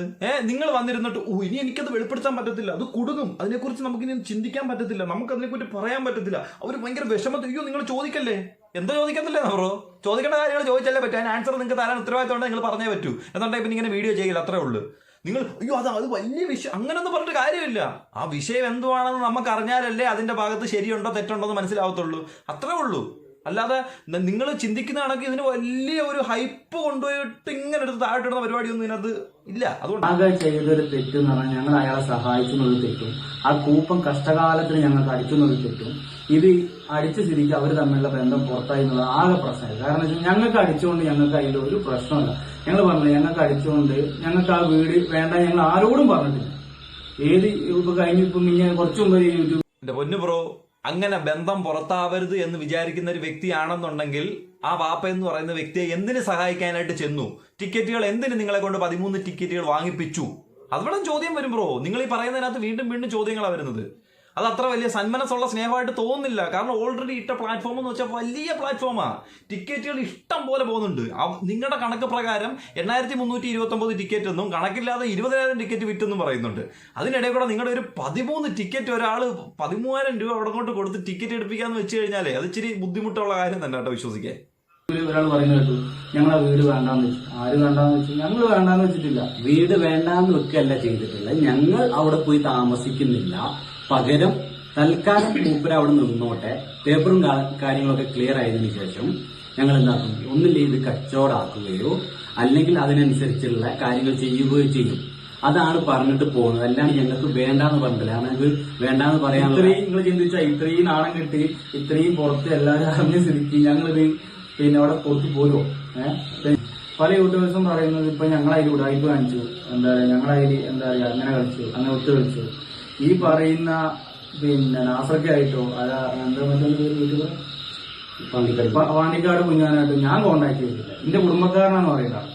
നിങ്ങൾ വന്നിരുന്നിട്ട് ഇനി എനിക്കത് വെളിപ്പെടുത്താൻ പറ്റത്തില്ല, അത് കുടുങ്ങും, അതിനെക്കുറിച്ച് നമുക്കിനി ചിന്തിക്കാൻ പറ്റത്തില്ല, നമുക്ക് അതിനെക്കുറിച്ച് പറയാൻ പറ്റത്തില്ല, അവർ ഭയങ്കര വിഷമത്തിൽ. അയ്യോ നിങ്ങൾ ചോദിക്കല്ലേ, എന്താ ചോദിക്കത്തില്ലേ ബ്രോ? ചോദിക്കേണ്ട കാര്യങ്ങൾ ചോദിച്ചാലേ പറ്റും. അതിന് ആൻസർ നിങ്ങൾക്ക് തരാൻ ഉത്തരവാദിത്തം നിങ്ങൾ പറഞ്ഞേ പറ്റൂ. എന്നുണ്ടെങ്കിൽ പിന്നെ ഇങ്ങനെ വീഡിയോ ചെയ്യില്ല, അത്രേ ഉള്ളൂ. നിങ്ങൾ അയ്യോ അത് വലിയ വിഷയം അങ്ങനൊന്നും പറഞ്ഞിട്ട് കാര്യമില്ല. ആ വിഷയം എന്തുവാണെന്ന് നമുക്ക് അറിഞ്ഞാലല്ലേ അതിന്റെ ഭാഗത്ത് ശരിയുണ്ടോ തെറ്റുണ്ടോ എന്ന് മനസ്സിലാവത്തുള്ളൂ, അത്രേ ഉള്ളൂ. അല്ലാതെ നിങ്ങൾ ചിന്തിക്കുന്നതാണെങ്കിൽ ഇതിന് വലിയ ഒരു ഹൈപ്പ് കൊണ്ടുപോയിട്ട് ഇങ്ങനെ എടുത്ത് താഴെട്ടിടുന്ന പരിപാടിയൊന്നും ഇതിനകത്ത് ഇല്ല. അതുകൊണ്ട് ആകെ ചെയ്തൊരു തെറ്റെന്ന് പറഞ്ഞാൽ ഞങ്ങൾ അയാളെ സഹായിക്കുന്നൊരു തെറ്റും ആ കൂപ്പം കഷ്ടകാലത്തിന് ഞങ്ങൾക്ക് അടിക്കുന്നൊരു തെറ്റും ഇത് അടിച്ച സ്ഥിതിക്ക് അവർ തമ്മിലുള്ള ബന്ധം പുറത്തായി എന്നുള്ള ആകെ പ്രശ്നമില്ല. കാരണം വെച്ചാൽ ഞങ്ങൾക്ക് അടിച്ചുകൊണ്ട് ഞങ്ങൾക്ക് അതിൽ ഒരു പ്രശ്നമില്ല. ഞങ്ങൾ പറഞ്ഞു ഞങ്ങൾക്ക് അടിച്ചുകൊണ്ട് ഞങ്ങൾക്ക് ആ വീട് വേണ്ട, ഞങ്ങൾ ആരോടും പറഞ്ഞിട്ടില്ല. ഏത് ഇപ്പൊ കഴിഞ്ഞിപ്പം ഇങ്ങനെ കുറച്ചു മുമ്പ് യൂട്യൂബ് എന്റെ പൊന്നു ബ്രോ, അങ്ങനെ ബന്ധം പുറത്താവരുത് എന്ന് വിചാരിക്കുന്ന ഒരു വ്യക്തിയാണെന്നുണ്ടെങ്കിൽ ആ വാപ്പ എന്ന് പറയുന്ന വ്യക്തിയെ എന്തിന് സഹായിക്കാനായിട്ട് ചെന്നു? ടിക്കറ്റുകൾ എന്തിന് നിങ്ങളെ കൊണ്ട് 13 ടിക്കറ്റുകൾ വാങ്ങിപ്പിച്ചു? അതുപോലെ ചോദ്യം വരും ബ്രോ. നിങ്ങൾ ഈ പറയുന്നതിനകത്ത് വീണ്ടും വീണ്ടും ചോദ്യങ്ങളാണ് വരുന്നത്. അത് അത്ര വലിയ സന്മനസ്സുള്ള സ്നേഹമായിട്ട് തോന്നുന്നില്ല. കാരണം ഓൾറെഡി ഇട്ട പ്ലാറ്റ്ഫോം എന്ന് വെച്ചാൽ വലിയ പ്ലാറ്റ്ഫോമാണ്. ടിക്കറ്റുകൾ ഇഷ്ടം പോലെ പോകുന്നുണ്ട്. നിങ്ങളുടെ കണക്ക് പ്രകാരം 8329 ടിക്കറ്റ് എന്നും കണക്കില്ലാതെ 20,000 ടിക്കറ്റ് വിറ്റെന്നും പറയുന്നുണ്ട്. അതിനിടയിൽ കൂടെ നിങ്ങളുടെ ഒരു 13 ടിക്കറ്റ് ഒരാൾ 13,000 രൂപ അവിടെ കൊണ്ട് കൊടുത്ത് ടിക്കറ്റ് എടുപ്പിക്കാന്ന് വെച്ച് കഴിഞ്ഞാലേ അത് ഇച്ചിരി ബുദ്ധിമുട്ടുള്ള കാര്യം തന്നെ കേട്ടോ വിശ്വസിക്കാൻ. ഒരാൾ പറയുന്നത് കേട്ടു ഞങ്ങൾ ആ വീട് വേണ്ടാന്ന് വെച്ചു. ആര് വേണ്ടാന്ന് വെച്ചു? ഞങ്ങൾ വേണ്ടാന്ന് വെച്ചിട്ടില്ല. വീട് വേണ്ടാന്ന് വെക്കല്ല ചെയ്തിട്ടില്ല, ഞങ്ങൾ അവിടെ പോയി താമസിക്കുന്നില്ല. പകരം തൽക്കാലം മൂപ്പര് അവിടെ നിന്നോട്ടെ, പേപ്പറും കാര്യങ്ങളൊക്കെ ക്ലിയർ ആയതിനു ശേഷം ഞങ്ങൾ എന്താക്കും, ഒന്നില്ലേ ഇത് കച്ചവടാക്കുകയോ അല്ലെങ്കിൽ അതിനനുസരിച്ചുള്ള കാര്യങ്ങൾ ചെയ്യുകയോ ചെയ്യും. അതാണ് പറഞ്ഞിട്ട് പോകുന്നത്. അല്ലാണ്ട് ഞങ്ങൾക്ക് വേണ്ടാന്ന് പറഞ്ഞില്ല. ഞങ്ങൾക്ക് വേണ്ടാന്ന് പറയാൻ ഇത്രയും നിങ്ങൾ ചിന്തിച്ചാൽ ഇത്രയും നാണം കിട്ടി ഇത്രയും പുറത്ത് എല്ലാവരും അറിഞ്ഞ സ്ഥിതിക്ക് ഞങ്ങളിത് പിന്നെ അവിടെ പുറത്ത് പോരുമോ? പല യൂട്യൂബേഴ്സും പറയുന്നത് ഇപ്പൊ ഞങ്ങളതിൽ ഉടായ്പ കാണിച്ചു, എന്താ പറയാ ഞങ്ങളതിൽ എന്താ പറയാ അങ്ങനെ കളിച്ചു അങ്ങനെ ഒത്തു കളിച്ചു. ഈ പറയുന്ന പിന്നെ നാഫ്രിക്കായിട്ടോ അല്ല എന്താ മറ്റൊരു യൂട്യൂബർ പാണ്ടിക്കാട് കുഞ്ഞാനായിട്ടോ ഞാൻ കോണ്ടാക്ട് ചെയ്തിട്ടില്ല. എന്റെ കുടുംബക്കാരനാന്ന് പറയുന്നത്.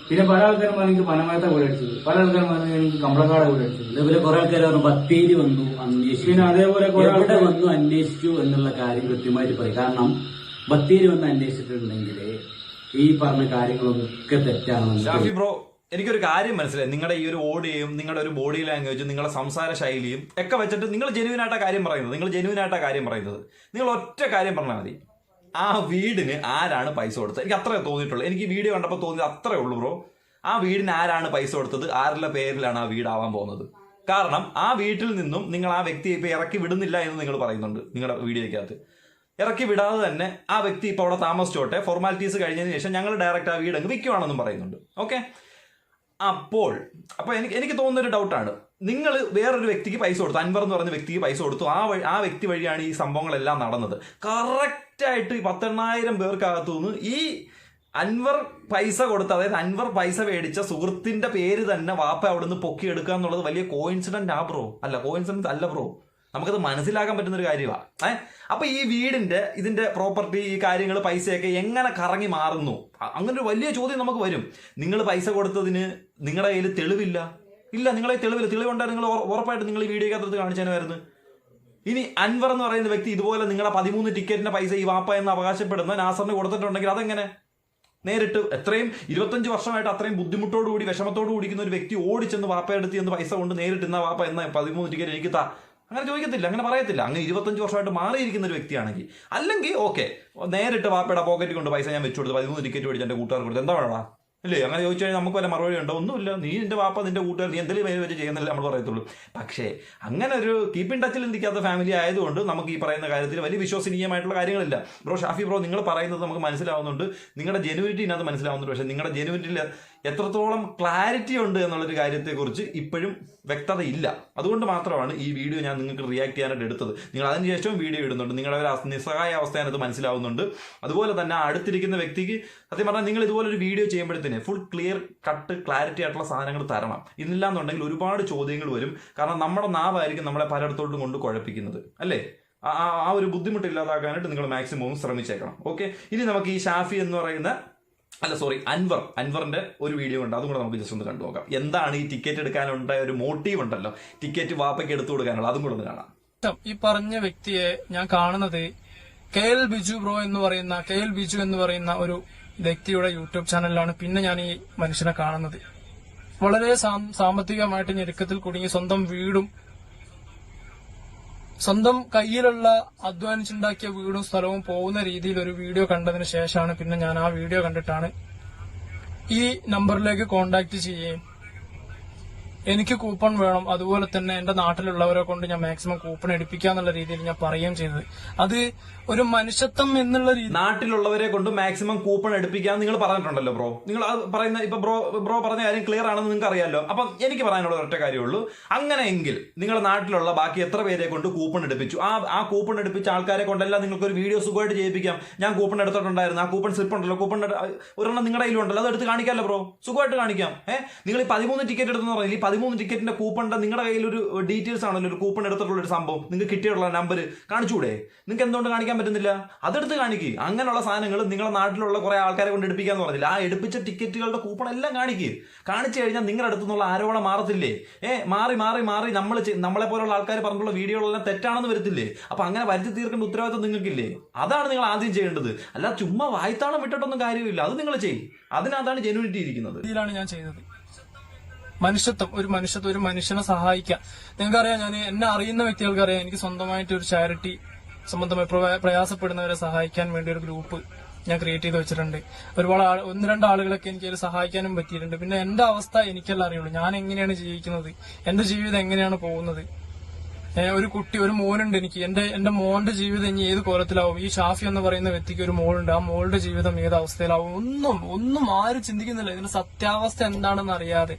പിന്നെ പല ആൾക്കാരും പറഞ്ഞു എനിക്ക് പനമയത്തെ വീട് അടിച്ചത്, പല ആൾക്കാരും പറഞ്ഞു എനിക്ക് കമ്പളക്കാട് വീട് അടിച്ചത്. അതേപോലെ കുറെ ആൾക്കാർ പറഞ്ഞു ബത്തേരി വന്നു അന്വേഷിച്ചു. പിന്നെ അതേപോലെ കുറെ ആൾക്കാർ വന്നു അന്വേഷിച്ചു എന്നുള്ള കാര്യം കൃത്യമായിട്ട് പറയും. കാരണം ബത്തേരി വന്ന് അന്വേഷിച്ചിട്ടുണ്ടെങ്കിൽ ഈ പറഞ്ഞ കാര്യങ്ങളൊക്കെ തെറ്റാണെന്ന്. ഷാഫി ബ്രോ, എനിക്കൊരു കാര്യം മനസ്സിലായി. നിങ്ങളുടെ ഈ ഒരു ഓഡിയോയും നിങ്ങളുടെ ഒരു ബോഡി ലാംഗ്വേജും നിങ്ങളുടെ സംസാര ശൈലിയും ഒക്കെ വെച്ചിട്ട് നിങ്ങൾ ജെന്യൂനായിട്ടാ കാര്യം പറയുന്നത്. നിങ്ങൾ ഒറ്റ കാര്യം പറഞ്ഞാൽ മതി, ആ വീടിന് ആരാണ് പൈസ കൊടുത്തത്? എനിക്ക് അത്രേ തോന്നിയിട്ടുള്ളൂ. എനിക്ക് വീഡിയോ കണ്ടപ്പോൾ തോന്നിയത് അത്രേ ഉള്ളൂ ബ്രോ. ആ വീടിന് ആരാണ് പൈസ കൊടുത്തത്? ആരുടെ പേരിലാണ് ആ വീടാവാൻ പോകുന്നത്? കാരണം ആ വീട്ടിൽ നിന്നും നിങ്ങൾ ആ വ്യക്തിയെ ഇപ്പൊ ഇറക്കി വിടുന്നില്ല എന്ന് നിങ്ങൾ പറയുന്നുണ്ട് നിങ്ങളുടെ വീഡിയോയ്ക്കകത്ത്. ഇറക്കി വിടാതെ തന്നെ ആ വ്യക്തി ഇപ്പോൾ അവിടെ താമസിച്ചോട്ടെ, ഫോർമാലിറ്റീസ് കഴിഞ്ഞതിന് ശേഷം ഞങ്ങൾ ഡയറക്റ്റ് ആ വീട് അങ്ങ് വിൽക്കുവാണെന്നും പറയുന്നുണ്ട്. ഓക്കെ, അപ്പോൾ എനിക്ക് തോന്നുന്നൊരു ഡൗട്ടാണ്, നിങ്ങൾ വേറൊരു വ്യക്തിക്ക് പൈസ കൊടുത്തു, അൻവർ എന്ന് പറഞ്ഞ വ്യക്തിക്ക് പൈസ കൊടുത്തു, ആ വ്യക്തി വഴിയാണ് ഈ സംഭവങ്ങളെല്ലാം നടന്നത്. കറക്റ്റായിട്ട് 10,000 പേർക്കകത്തുനിന്ന് ഈ അൻവർ പൈസ കൊടുത്ത, അതായത് അൻവർ പൈസ മേടിച്ച സുഹൃത്തിന്റെ പേര് തന്നെ വാപ്പ അവിടെ നിന്ന് പൊക്കിയെടുക്കുക എന്നുള്ളത് വലിയ കോയിൻസിഡന്റ് കോയിൻസിഡൻസ് അല്ല ബ്രോ. നമുക്കത് മനസ്സിലാക്കാൻ പറ്റുന്ന ഒരു കാര്യമാണ്. അപ്പൊ ഈ ഇതിന്റെ പ്രോപ്പർട്ടി, ഈ കാര്യങ്ങൾ, പൈസയൊക്കെ എങ്ങനെ കറങ്ങി മാറുന്നു? അങ്ങനെ ഒരു വലിയ ചോദ്യം നമുക്ക് വരും. നിങ്ങൾ പൈസ കൊടുത്തതിന് നിങ്ങളുടെ കയ്യിൽ തെളിവില്ല. നിങ്ങളെ തെളിവുണ്ടായിരുന്നു നിങ്ങൾ ഉറപ്പായിട്ട് നിങ്ങൾ ഈ വീഡിയോക്കകത്ത് കാണിച്ചേനായിരുന്നു. ഇനി അൻവർ എന്ന് പറയുന്ന വ്യക്തി ഇതുപോലെ നിങ്ങളുടെ 13 ടിക്കറ്റിന്റെ പൈസ ഈ വാപ്പ എന്ന് അവകാശപ്പെടുന്ന നാസറിന് കൊടുത്തിട്ടുണ്ടെങ്കിൽ അതെങ്ങനെ നേരിട്ട് എത്രയും 25 വർഷമായിട്ട് അത്രയും ബുദ്ധിമുട്ടോടുകൂടി വിഷമത്തോടു കൂടിക്കുന്ന ഒരു വ്യക്തി ഓടിച്ചെന്ന് വാപ്പയെടുത്ത് എന്ന് പൈസ കൊണ്ട് നേരിട്ട് ഇന്ന വാപ്പ എന്ന 13 ടിക്കറ്റ് എനിക്ക് അങ്ങനെ ചോദിക്കത്തില്ല, അങ്ങനെ പറയത്തില്ല. അങ്ങനെ 25 വർഷമായിട്ട് മാറിയിരിക്കുന്ന ഒരു വ്യക്തിയാണെങ്കിൽ, അല്ലെങ്കിൽ ഓക്കെ നേരിട്ട് വാപ്പയുടെ പോക്കറ്റിൽ കൊണ്ട് പൈസ ഞാൻ വെച്ചു കൊടുത്ത് 13 ടിക്കറ്റ് മേടിച്ച് എന്റെ കൂട്ടുകാർ കൊടുത്ത് എന്താ വേണോ ഇല്ലേ? അങ്ങനെ ചോദിച്ചു കഴിഞ്ഞാൽ നമുക്ക് വല്ല മറുപടി ഉണ്ടോ? ഒന്നുമില്ല. നീ നിന്റെ വാപ്പ നിന്റെ കൂട്ടുകാർ നീ എന്തെങ്കിലും പേര് വെച്ച് ചെയ്യുന്നില്ല നമ്മൾ പറയത്തുള്ളൂ. പക്ഷേ അങ്ങനെ ഒരു കീപ്പ് ഇൻ ടച്ചിൽ ഇരിക്കാത്ത ഫാമിലി ആയതുകൊണ്ട് നമുക്ക് ഈ പറയുന്ന കാര്യത്തിൽ വലിയ വിശ്വസനീയമായിട്ടുള്ള കാര്യങ്ങളില്ല. ബ്രോ ഷാഫി ബ്രോ, നിങ്ങൾ പറയുന്നത് നമുക്ക് മനസ്സിലാവുന്നുണ്ട്, നിങ്ങളുടെ ജെനുവിനിറ്റി ഇതിനകത്ത് മനസ്സിലാവുന്നുണ്ട്. പക്ഷേ നിങ്ങളുടെ ജെനുവിനിറ്റിയിൽ എത്രത്തോളം ക്ലാരിറ്റി ഉണ്ട് എന്നുള്ളൊരു കാര്യത്തെക്കുറിച്ച് ഇപ്പോഴും വ്യക്തതയില്ല. അതുകൊണ്ട് മാത്രമാണ് ഈ വീഡിയോ ഞാൻ നിങ്ങൾക്ക് റിയാക്ട് ചെയ്യാനായിട്ട് എടുത്തത്. നിങ്ങൾ അതിന് ശേഷവും വീഡിയോ ഇടുന്നുണ്ട്, നിങ്ങളുടെ ഒരു നിസ്സഹായ അവസ്ഥയാനത് മനസ്സിലാവുന്നുണ്ട്. അതുപോലെ തന്നെ അടുത്തിരിക്കുന്ന വ്യക്തിക്ക് സത്യം പറഞ്ഞാൽ നിങ്ങൾ ഇതുപോലൊരു വീഡിയോ ചെയ്യുമ്പോഴത്തേന് ഫുൾ ക്ലിയർ കട്ട് ക്ലാരിറ്റി ആയിട്ടുള്ള സാധനങ്ങൾ തരണം. ഇന്നില്ല എന്നുണ്ടെങ്കിൽ ഒരുപാട് ചോദ്യങ്ങൾ വരും. കാരണം നമ്മുടെ നാവായിരിക്കും നമ്മളെ പലയിടത്തോട്ടും കൊണ്ട് കുഴപ്പിക്കുന്നത്, അല്ലേ? ആ ഒരു ബുദ്ധിമുട്ടില്ലാതാക്കാനായിട്ട് നിങ്ങൾ മാക്സിമം ശ്രമിച്ചേക്കണം. ഓക്കെ, ഇനി നമുക്ക് ഈ ഷാഫി എന്ന് പറയുന്ന അൻവറിന്റെ ഒരു വീഡിയോ ഉണ്ട്, അതും കൂടെ നമുക്ക് ജസ്റ്റ് ഒന്ന് കണ്ടു നോക്കാം. എന്താണ് ഈ ടിക്കറ്റ് എടുക്കാനുണ്ടായ ഒരു മോട്ടീവ് ഉണ്ടല്ലോ, ടിക്കറ്റ് വാപ്പയ്ക്ക് എടുത്തു കൊടുക്കാനുള്ള, അതും കൂടെ ഒന്ന് കാണാം. ഈ പറഞ്ഞ വ്യക്തിയെ ഞാൻ കാണുന്നത് കെ എൽ ബിജു എന്ന് പറയുന്ന ഒരു വ്യക്തിയുടെ യൂട്യൂബ് ചാനലിലാണ്. പിന്നെ ഞാൻ ഈ മനുഷ്യനെ കാണുന്നത് വളരെ സാമ്പത്തികമായിട്ട് ഞെരുക്കത്തിൽ കുടുങ്ങി സ്വന്തം കയ്യിലുള്ള അധ്വാനിച്ചുണ്ടാക്കിയ വീടും സ്ഥലവും പോകുന്ന രീതിയിൽ ഒരു വീഡിയോ കണ്ടതിന് ശേഷമാണ് പിന്നെ ഞാൻ ആ വീഡിയോ കണ്ടിട്ടാണ് ഈ നമ്പറിലേക്ക് കോണ്ടാക്ട് ചെയ്യുകയും എനിക്ക് കൂപ്പൺ വേണം, അതുപോലെ തന്നെ എന്റെ നാട്ടിലുള്ളവരെ കൊണ്ട് ഞാൻ മാക്സിമം കൂപ്പൺ എടുപ്പിക്കാന്നുള്ള രീതിയിൽ ഞാൻ പറയുകയും ചെയ്തത്. അത് ഒരു മനുഷ്യത്വം എന്നുള്ള രീതി, നാട്ടിലുള്ളവരെ കൊണ്ട് മാക്സിമം കൂപ്പൺ എടുപ്പിക്കാൻ നിങ്ങൾ പറഞ്ഞിട്ടുണ്ടല്ലോ ബ്രോ. നിങ്ങൾ പറയുന്ന ഇപ്പൊ ബ്രോ പറഞ്ഞ കാര്യം ക്ലിയർ ആണെന്ന് നിങ്ങൾക്ക് അറിയാമല്ലോ. അപ്പം എനിക്ക് പറയാനുള്ള ഒറ്റ കാര്യമുള്ളൂ, അങ്ങനെയെങ്കിൽ നിങ്ങളുടെ നാട്ടിലുള്ള ബാക്കി എത്ര പേരെ കൊണ്ട് കൂപ്പൺ എടുപ്പിച്ചു, ആ കൂപ്പൺ എടുപ്പിച്ച ആൾക്കാരെ കൊണ്ടെല്ലാം നിങ്ങൾക്ക് ഒരു വീഡിയോ സുഖമായിട്ട് ചെയ്യിപ്പിക്കാം. ഞാൻ കൂപ്പൺ എടുത്തിട്ടുണ്ടായിരുന്നു, ആ കൂപ്പൺ സ്ലിപ്പ് ഉണ്ടല്ലോ, കൂപ്പൺ ഒരെണ്ണം നിങ്ങളുടെ കയ്യിലുണ്ടല്ലോ, അത് എടുത്ത് കാണിക്കാമല്ലോ ബ്രോ, സുഖമായിട്ട് കാണിക്കാം. നിങ്ങൾ ഈ 13 ടിക്കറ്റ് എടുത്തെന്ന് പറഞ്ഞാൽ ഈ 13 ടിക്കറ്റിന്റെ കൂപ്പണിന്റെ നിങ്ങളുടെ കയ്യിൽ ഒരു ഡീറ്റെയിൽസ് ആണല്ലോ, ഒരു കൂപ്പൺ എടുത്തിട്ടുള്ള ഒരു സംഭവം നിങ്ങൾക്ക് കിട്ടിയിട്ടുള്ള നമ്പർ കാണിച്ചുകൂടെ? നിങ്ങൾക്ക് എന്തുകൊണ്ട് കാണിക്കാൻ പറ്റുന്നില്ല? അതെടുത്ത് കാണിക്കുക. അങ്ങനെയുള്ള സാധനങ്ങൾ നിങ്ങളുടെ നാട്ടിലുള്ള കുറെ ആൾക്കാരെ കൊണ്ട് എടുപ്പിക്കാന്ന് പറഞ്ഞില്ല, ആ എടുപ്പിച്ച ടിക്കറ്റുകളുടെ കൂപ്പൺ എല്ലാം കാണിക്കുക. കാണിച്ചു കഴിഞ്ഞാൽ നിങ്ങളുടെ അടുത്തു നിന്നുള്ള ആരോപണം മാറത്തില്ലേ? മാറി നമ്മളെ പോലുള്ള ആൾക്കാർ പറഞ്ഞിട്ടുള്ള വീഡിയോകളെല്ലാം തെറ്റാണെന്ന് വരത്തില്ലേ? അപ്പൊ അങ്ങനെ വരുത്തി തീർക്കേണ്ട ഉത്തരവാദിത്വം നിങ്ങൾക്കില്ലേ? അതാണ് നിങ്ങൾ ആദ്യം ചെയ്യേണ്ടത്. അല്ല ചുമ്മാ വായ്ത്താളം വിട്ടിട്ടൊന്നും കാര്യമില്ല, അത് നിങ്ങൾ ചെയ്യും. അതിനകത്താണ് ജെന്യൂനിറ്റി ഇരിക്കുന്നത്. ഇതിലാണ് ഞാൻ ചെയ്തത്. ഒരു മനുഷ്യനെ സഹായിക്കാം. നിങ്ങൾക്കറിയാം, ഞാൻ എന്നെ അറിയുന്ന വ്യക്തികൾക്കറിയാം, എനിക്ക് സ്വന്തമായിട്ട് ഒരു ചാരിറ്റി സംബന്ധമായി പ്രയാസപ്പെടുന്നവരെ സഹായിക്കാൻ വേണ്ടി ഒരു ഗ്രൂപ്പ് ഞാൻ ക്രിയേറ്റ് ചെയ്ത് വെച്ചിട്ടുണ്ട്. ഒരുപാട് 1-2 ആളുകളൊക്കെ എനിക്ക് അത് സഹായിക്കാനും പറ്റിയിട്ടുണ്ട്. പിന്നെ എന്റെ അവസ്ഥ എനിക്കെല്ലാം അറിയുള്ളൂ, ഞാൻ എങ്ങനെയാണ് ജീവിക്കുന്നത്, എന്റെ ജീവിതം എങ്ങനെയാണ് പോകുന്നത്. ഒരു മോനുണ്ട് എനിക്ക്. എന്റെ മോന്റെ ജീവിതം ഇനി ഏത് കോലത്തിലാവും? ഈ ഷാഫി എന്ന് പറയുന്ന വ്യക്തിക്ക് ഒരു മോളുണ്ട്, ആ മോളുടെ ജീവിതം ഏത് അവസ്ഥയിലാവും? ഒന്നും ആരും ചിന്തിക്കുന്നില്ല. ഇതിന്റെ സത്യാവസ്ഥ എന്താണെന്ന് അറിയാതെ,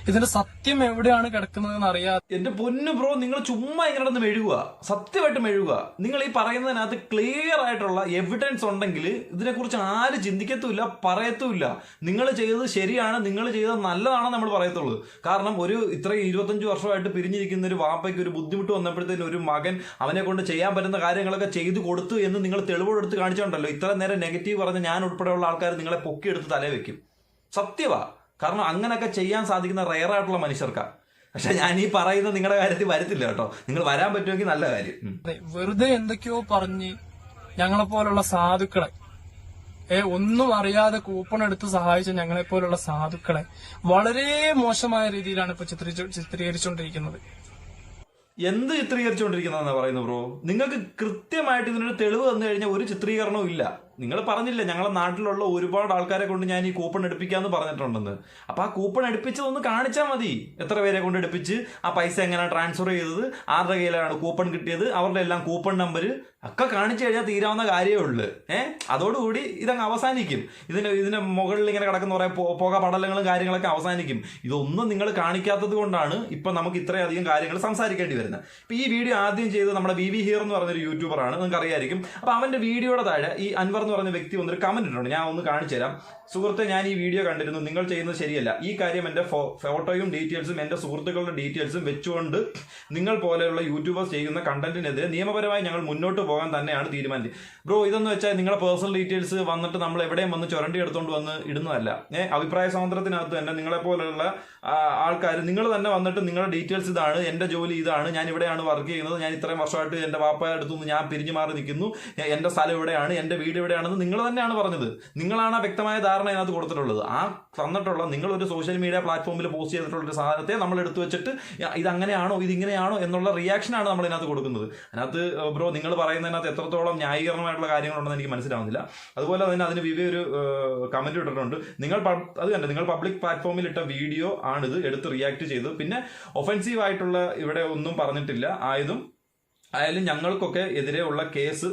ഇതിന്റെ സത്യം എവിടെയാണ് കിടക്കുന്നതെന്ന് അറിയാതെ. എന്റെ പൊന്നു ബ്രോ, നിങ്ങൾ ചുമ്മാ ഇങ്ങനെ മെഴുകുക, സത്യമായിട്ട് മെഴുകുക. നിങ്ങൾ ഈ പറയുന്നതിനകത്ത് ക്ലിയർ ആയിട്ടുള്ള എവിഡൻസ് ഉണ്ടെങ്കിൽ ഇതിനെക്കുറിച്ച് ആരും ചിന്തിക്കത്തുമില്ല, പറയത്തുമില്ല. നിങ്ങൾ ചെയ്തത് ശരിയാണ്, നിങ്ങൾ ചെയ്തത് നല്ലതാണെന്ന് നമ്മൾ പറയത്തുള്ളൂ. കാരണം ഇത്രയും 25 വർഷമായിട്ട് പിരിഞ്ഞിരിക്കുന്ന ഒരു വാപ്പയ്ക്ക് ഒരു ബുദ്ധിമുട്ട് വന്നപ്പോഴത്തേനും ഒരു മകൻ അവനെ കൊണ്ട് ചെയ്യാൻ പറ്റുന്ന കാര്യങ്ങളൊക്കെ ചെയ്തു കൊടുത്തു എന്ന് നിങ്ങൾ തെളിവോടെടുത്ത് കാണിച്ചിട്ടുണ്ടല്ലോ. ഇത്ര നേരം നെഗറ്റീവ് പറഞ്ഞ ഞാൻ ഉൾപ്പെടെയുള്ള ആൾക്കാർ നിങ്ങളെ പൊക്കിയെടുത്ത് തലേ വെക്കും. സത്യവാ. കാരണം അങ്ങനെയൊക്കെ ചെയ്യാൻ സാധിക്കുന്ന റെയറായിട്ടുള്ള മനുഷ്യർക്കാണ്. പക്ഷെ ഞാൻ ഈ പറയുന്നത് നിങ്ങളുടെ കാര്യത്തിൽ വരത്തില്ല കേട്ടോ. നിങ്ങൾ വരാൻ പറ്റുമെങ്കിൽ നല്ല കാര്യം. വെറുതെ എന്തൊക്കെയോ പറഞ്ഞ് ഞങ്ങളെപ്പോലുള്ള സാധുക്കളെ, ഒന്നും അറിയാതെ കൂപ്പൺ എടുത്ത് സഹായിച്ച ഞങ്ങളെപ്പോലുള്ള സാധുക്കളെ വളരെ മോശമായ രീതിയിലാണ് ഇപ്പൊ ചിത്രീകരിച്ചുകൊണ്ടിരിക്കുന്നത്. എന്ത് ചിത്രീകരിച്ചുകൊണ്ടിരിക്കുന്നതെന്നാ പറയുന്നത് ബ്രോ? നിങ്ങൾക്ക് കൃത്യമായിട്ട് ഇതിനൊരു തെളിവ് തന്നു കഴിഞ്ഞാൽ ഒരു ചിത്രീകരണവും ഇല്ല. നിങ്ങൾ പറഞ്ഞില്ല ഞങ്ങളുടെ നാട്ടിലുള്ള ഒരുപാട് ആൾക്കാരെ കൊണ്ട് ഞാൻ ഈ കൂപ്പൺ എടുപ്പിക്കാന്ന് പറഞ്ഞിട്ടുണ്ടെന്ന്. അപ്പൊ ആ കൂപ്പൺ എടുപ്പിച്ചതൊന്ന് കാണിച്ചാൽ മതി. എത്ര പേരെ കൊണ്ട് എടുപ്പിച്ച്, ആ പൈസ എങ്ങനെയാണ് ട്രാൻസ്ഫർ ചെയ്തത്, ആരുടെ കയ്യിലാണ് കൂപ്പൺ കിട്ടിയത്, അവരുടെ എല്ലാം കൂപ്പൺ നമ്പർ ഒക്കെ കാണിച്ചു കഴിഞ്ഞാൽ തീരാവുന്ന കാര്യമേ ഉള്ളൂ. അതോടുകൂടി ഇതങ്ങ് അവസാനിക്കും. ഇതിന്റെ മുകളിൽ ഇങ്ങനെ കിടക്കുന്ന കുറെ പുക പടലങ്ങളും കാര്യങ്ങളൊക്കെ അവസാനിക്കും. ഇതൊന്നും നിങ്ങൾ കാണിക്കാത്തത് കൊണ്ടാണ് ഇപ്പൊ നമുക്ക് ഇത്രയധികം കാര്യങ്ങൾ സംസാരിക്കേണ്ടി വരുന്നത്. ഇപ്പൊ ഈ വീഡിയോ ആദ്യം ചെയ്തത് നമ്മുടെ VV ഹിയർ എന്ന് പറഞ്ഞൊരു യൂട്യൂബറാണ്, നിങ്ങൾക്ക് അറിയായിരിക്കും. അപ്പൊ അവന്റെ വീഡിയോയുടെ താഴെ ഈ അൻവർ എന്ന് പറഞ്ഞ വ്യക്തി വന്നൊരു കമന്റ് ഇട്ടുണ്ട്. ഞാൻ ഒന്ന് കാണിച്ചു തരാം. സുഹൃത്തെ, ഞാൻ ഈ വീഡിയോ കണ്ടിരുന്നു, നിങ്ങൾ ചെയ്യുന്നത് ശരിയല്ല. ഈ കാര്യം എന്റെ ഫോട്ടോയും ഡീറ്റെയിൽസും എന്റെ സുഹൃത്തുക്കളുടെ ഡീറ്റെയിൽസും വെച്ചുകൊണ്ട് നിങ്ങൾ പോലെയുള്ള യൂട്യൂബേഴ്സ് ചെയ്യുന്ന കണ്ടന്റിനെതിരെ നിയമപരമായി ഞങ്ങൾ മുന്നോട്ട് പോകാൻ തന്നെയാണ് തീരുമാനിച്ചത്. ബ്രോ, ഇതെന്ന് വെച്ചാൽ നിങ്ങളുടെ പേഴ്സണൽ ഡീറ്റെയിൽസ് വന്നിട്ട് നമ്മൾ എവിടെയും വന്ന് ചുരണ്ടി എടുത്തുകൊണ്ട് വന്ന് ഇടുന്നതല്ല. അഭിപ്രായ സ്വാതന്ത്ര്യത്തിനകത്ത് തന്നെ നിങ്ങളെ പോലെയുള്ള ആൾക്കാർ നിങ്ങൾ തന്നെ വന്നിട്ട് നിങ്ങളുടെ ഡീറ്റെയിൽസ് ഇതാണ്, എന്റെ ജോലി ഇതാണ്, ഞാൻ ഇവിടെയാണ് വർക്ക് ചെയ്യുന്നത്, ഞാൻ ഇത്രയും വർഷമായിട്ട് എന്റെ വാപ്പയുടെ അടുത്തുനിന്ന് ഞാൻ പിരിഞ്ഞു മാറി നിൽക്കുന്നു, എന്റെ സ്ഥലം ഇവിടെയാണ്, എന്റെ വീട് ഇവിടെയാണെന്ന് നിങ്ങൾ തന്നെയാണ് പറഞ്ഞത്. നിങ്ങളാണ് ആ വ്യക്തമായ ധാരണ അതിനകത്ത് കൊടുത്തിട്ടുള്ളത്. ആ തന്നിട്ടുള്ള നിങ്ങളൊരു സോഷ്യൽ മീഡിയ പ്ലാറ്റ്ഫോമിൽ പോസ്റ്റ് ചെയ്തിട്ടുള്ള ഒരു സാധനത്തെ നമ്മൾ എടുത്തു വെച്ചിട്ട് ഇതങ്ങനെയാണോ ഇതിങ്ങനെയാണോ എന്നുള്ള റിയാക്ഷനാണ് നമ്മൾ ഇതിനകത്ത് കൊടുക്കുന്നത്. അതിനകത്ത് ബ്രോ നിങ്ങൾ പറയുന്നതിനകത്ത് എത്രത്തോളം ന്യായീകരണമായിട്ടുള്ള കാര്യങ്ങളുണ്ടെന്ന് എനിക്ക് മനസ്സിലാവുന്നില്ല. അതുപോലെ തന്നെ അതിന് വിവേ ഒരു കമന്റ് ഇട്ടിട്ടുണ്ട്. നിങ്ങൾ പബ്ലിക് പ്ലാറ്റ്ഫോമിൽ ഇട്ട വീഡിയോ ആണിത് എടുത്ത് റിയാക്ട് ചെയ്തത്. പിന്നെ ഒഫൻസീവ് ആയിട്ടുള്ള ഇവിടെ ഒന്നും പറഞ്ഞിട്ടില്ല. ആയതും ആയാലും ഞങ്ങൾക്കൊക്കെ എതിരെയുള്ള കേസ്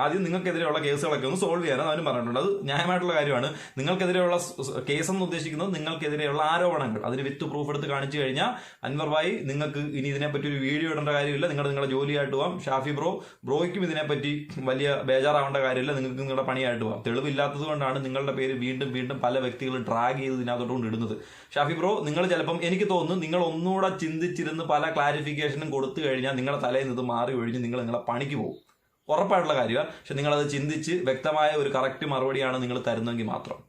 ആദ്യം നിങ്ങൾക്കെതിരെയുള്ള കേസുകളൊക്കെ ഒന്ന് സോൾവ് ചെയ്യാനാണ് അവനും പറഞ്ഞിട്ടുണ്ട്. അത് ന്യായമായിട്ടുള്ള കാര്യമാണ്. നിങ്ങൾക്കെതിരെയുള്ള കേസ് എന്ന് ഉദ്ദേശിക്കുന്നത് നിങ്ങൾക്കെതിരെയുള്ള ആരോപണങ്ങൾ, അതിന് വിത്ത് പ്രൂഫ് എടുത്ത് കാണിച്ചു കഴിഞ്ഞാൽ അൻവർ ഭായി നിങ്ങൾക്ക് ഇനി ഇതിനെപ്പറ്റി ഒരു വീഡിയോ ഇടേണ്ട കാര്യമില്ല, നിങ്ങളുടെ ജോലിയായിട്ട് പോവാം. ഷാഫി ബ്രോയ്ക്കും ഇതിനെപ്പറ്റി വലിയ ബേജാറാവേണ്ട കാര്യമില്ല, നിങ്ങൾക്ക് നിങ്ങളുടെ പണിയായിട്ട് പോവാം. തെളിവില്ലാത്തത് കൊണ്ടാണ് നിങ്ങളുടെ പേര് വീണ്ടും വീണ്ടും പല വ്യക്തികൾ ഡ്രാഗ് ചെയ്ത് ഇതിനകത്തോട്ട് ഇടുന്നത്. ഷാഫി ബ്രോ, നിങ്ങൾ ചിലപ്പം എനിക്ക് തോന്നുന്നു നിങ്ങൾ ഒന്നുകൂടെ ചിന്തിച്ചിരുന്ന് പല ക്ലാരിഫിക്കേഷനും കൊടുത്തു കഴിഞ്ഞാൽ നിങ്ങളുടെ തലയിൽ നിന്ന് മാറി ഒഴിഞ്ഞ് നിങ്ങളെ പണിക്ക് പോകും. ഉറപ്പായിട്ടുള്ള കാര്യമാണ്. പക്ഷെ നിങ്ങളത് ചിന്തിച്ച് വ്യക്തമായ ഒരു കറക്റ്റ് മറുപടിയാണ് നിങ്ങൾ തരുന്നതെങ്കിൽ മാത്രം.